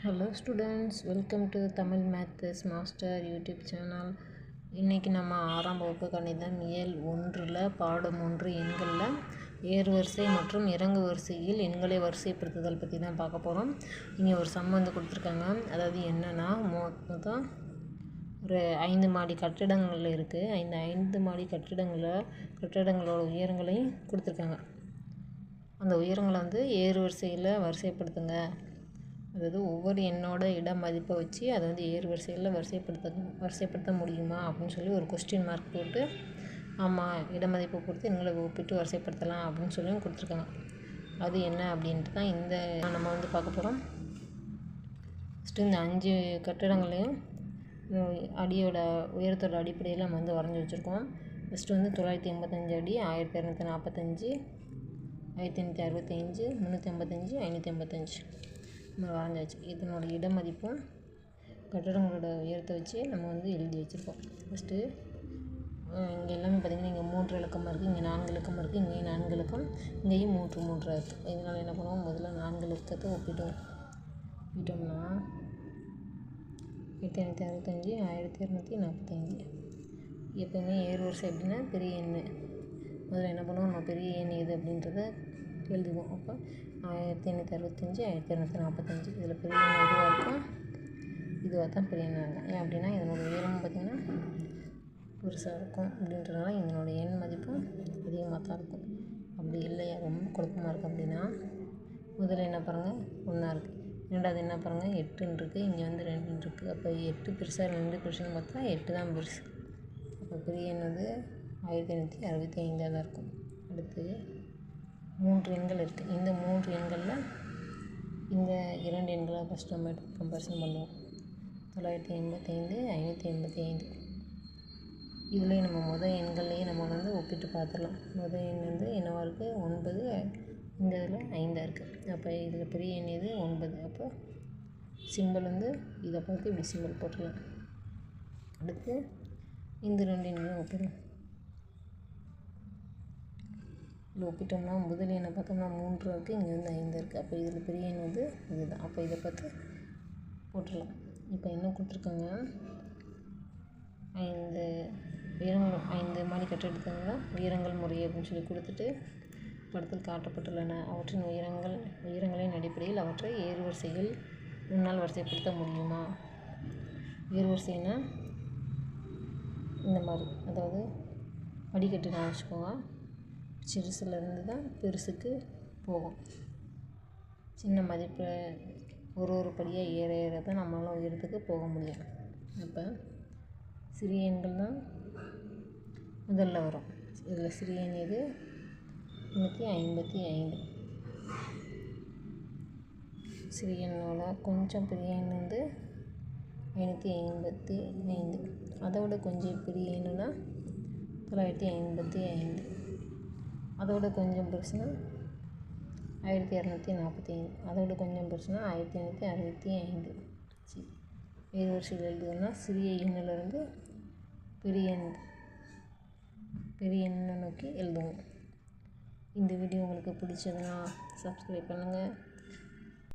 Hello students, welcome to Tamil Maths Master YouTube channel. இன்றைக்கி நம்ம 6ஆம் வகுப்பு கணிதம் இயல் 1ல் பாடம் 1 எண்களில் ஏறுவரிசை மற்றும் இறங்கு வரிசையில் எண்களை வரிசைப்படுத்துதல் பற்றி தான் பார்க்க போகிறோம். இங்கே ஒரு சம் வந்து கொடுத்துருக்காங்க. அதாவது என்னென்னா மொத்தம் ஒரு 5 மாடி கட்டிடங்கள் இருக்குது. இந்த 5 மாடி கட்டிடங்களோட உயரங்களையும் கொடுத்துருக்காங்க. அந்த உயரங்களை வந்து ஏறுவரிசையில் வரிசைப்படுத்துங்க. அதாவது ஒவ்வொரு எண்ணோட இட மதிப்பை வச்சு அதை வந்து ஏறுவரிசையில் வரிசைப்படுத்த முடியுமா அப்படின்னு சொல்லி ஒரு கொஸ்டின் மார்க் போட்டு ஆமாம் இட மதிப்பை பொறுத்து எண்களை ஒப்பிட்டு வரிசைப்படுத்தலாம் அப்படின்னு சொல்லி கொடுத்துருக்காங்க. அது என்ன அப்படின்ட்டு தான் இந்த நம்ம வந்து பார்க்க போகிறோம். ஃபஸ்ட்டு இந்த 5 கட்டிடங்களையும் அடியோட உயரத்தோட அடிப்படையில் நம்ம வந்து வரைஞ்சி வச்சுருக்கோம். ஃபஸ்ட்டு வந்து 985 அடி, 1245, 1565, 355, 555 நம்ம வரைஞ்சாச்சு. இதனோட இட மதிப்பும் கட்டிடங்களோட உயரத்தை வச்சு நம்ம வந்து எழுதி வச்சுருக்கோம். ஃபஸ்ட்டு இங்கே எல்லாமே பார்த்திங்கன்னா இங்கே 3 இலக்கமாக இருக்குது, இங்கே 4 இலக்கமாக இருக்குது, இங்கேயும் 4 இலக்கம், இங்கேயும் 3 இருக்குது. இதனால் என்ன பண்ணுவோம், முதல்ல 4 இலக்கத்தை ஒப்பிட்டோம்னா 1565, 1245. எப்போவுமே ஏறுவரிசை அப்படின்னா பெரிய எண். முதல்ல என்ன பண்ணுவோம், நம்ம பெரிய எண் எது அப்படின்றத எழுதுவோம். அப்போ 1565, 1245 இதில் பெரிய எண் எதுவாக இருக்கும், இதுவாக தான் பெரிய எண்ணாக இருக்கும். ஏன் அப்படின்னா இதனோட உயரமும் பார்த்திங்கன்னா பெருசாக இருக்கும். அப்படின்றனால இதனோட எண் மதிப்பும் அதிகமாக தான் இருக்கும். அப்படி இல்லையா ரொம்ப குழப்பமாக இருக்குது அப்படின்னா முதல்ல என்ன பாருங்கள், 1 இருக்குது. ரெண்டாவது என்ன பாருங்கள், 8 இருக்குது, இங்கே வந்து 2 இருக்குது. அப்போ 8 பெருசாக 2 பெருசுன்னு பார்த்தா 8 தான் பெருசு. அப்போ பெரிய எண் வந்து 1565 தான் இருக்கும். அடுத்து 3 எண்கள் இருக்குது. இந்த 3 எண்களில் இந்த 2 எண்களை ஃபஸ்ட் நம்ம கம்பேரிசன் பண்ணுவோம். 985, 585. இதுலேயே நம்ம முதல் எண்கள்லேயே நம்ம வந்து ஒப்பிட்டு பார்த்துடலாம். முதல் எண் வந்து என்னவாக இருக்குது, 9. இந்த இதில் 5 இருக்குது. அப்போ இதில் பெரிய எண் எது, 9. அப்போ சிம்பிள் வந்து இதை பார்த்து இப்படி சிம்பிள் போட்டுடலாம். அடுத்து இந்த 2 எண்களையும் ஒப்பிடும். இதில் ஒப்பிட்டோம்னா முதல் எண்ணை பார்த்தோம்னா 3 இருக்குது, இங்கே வந்து 5 இருக்குது. அப்போ இதில் பெரிய எண் வந்து இதுதான். அப்போ இதை பார்த்து போட்டுடலாம். இப்போ என்ன கொடுத்துருக்காங்க, 5 மாடி கட்டிடத்துங்களா உயரங்கள் முறை அப்படின்னு சொல்லி கொடுத்துட்டு படத்தில் காட்டப்பட்டுள்ளன. அவற்றின் உயரங்களின் அடிப்படையில் அவற்றை ஏறுவரிசையில் முன்னால் வரிசைப்படுத்த முடியுமா? ஏறுவரிசைன்னா இந்த மாதிரி, அதாவது படிக்கட்டு நான் வச்சுக்கோங்க, சிறுசுலேருந்து தான் பெருசுக்கு போகும். சின்ன மதிப்பில் ஒரு படியாக ஏற தான் நம்மளால் உயரத்துக்கு போக முடியும். அப்போ சிறிய எண்கள் தான் முதல்ல வரும். இதில் சிறிய எண் எது, 355. சிறிய எண்ணோட கொஞ்சம் பெரிய எண் வந்து 555. அதோட கொஞ்சம் பெரிய எண்ணுனா 955. அதோட கொஞ்சம் பெருசுனா 1245. அதோட கொஞ்சம் பெருசுனா 1565. ஏறுவரிசையில் எழுதுவோம்னா சிறிய எண்ணிலிருந்து பெரிய எண்ணை நோக்கி எழுதுவோம். இந்த வீடியோ உங்களுக்கு பிடிச்சதுன்னா சப்ஸ்கிரைப் பண்ணுங்கள்.